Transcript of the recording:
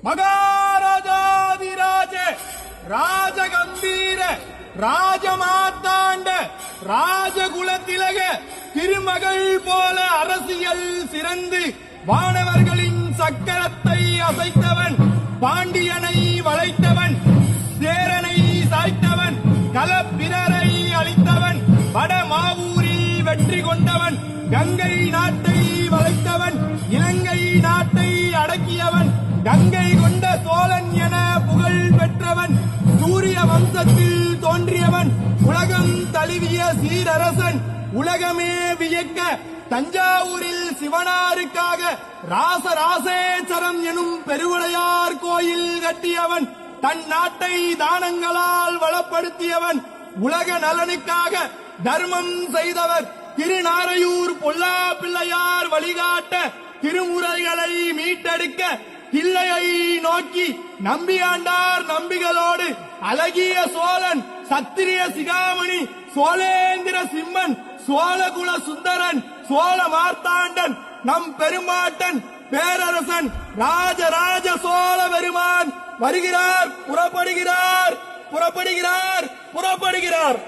மகாராஜாதிராஜ ராஜகம்பீர ராஜமாத்தாண்ட ராஜகுலத்திலக திருமகள் போல அரசியல் சிறந்து வானவர்களின் சக்கரத்தை அசைத்தவன், பாண்டியனை வளைத்தவன், சேரனை சாய்த்தவன், களப்பிரரை அளித்தவன், வடமாவூரில் வெற்றி கொண்டவன், கங்கை நாட்டை வளைத்தவன், இலங்கை நாட்டை அடக்கியவன், கங்கை கொண்ட சோழன் என புகழ் பெற்றவன், சூரிய வம்சத்தில் தோன்றியவன், உலகம் தழுவிய சீரரசன், உலகமே வியக்க தஞ்சாவூரில் சிவனாருக்காக ராசராசேச்சரம் எனும் பெருவுடையார் கோயில் கட்டியவன், தன் நாட்டை தானங்களால் வளப்படுத்தியவன், உலக நலனுக்காக தர்மம் செய்தவர், திருநாரையூர் பொல்லா பிள்ளையார் வழிகாட்ட திருமுறைகளை மீட்டெடுக்க தில்லையை நோக்கி நம்பியாண்டார் நம்பிகளோடு அழகிய சோழன், சத்திரிய சிகாமணி, சோழேந்திர சிம்மன், சோழகுல சுந்தரன், சோழ மார்த்தாண்டன், நம் பெருமாட்டன், பேரரசன், ராஜராஜ சோழ பெருமான் வருகிறார், புறப்படுகிறார், புறப்படுகிறார், புறப்படுகிறார்.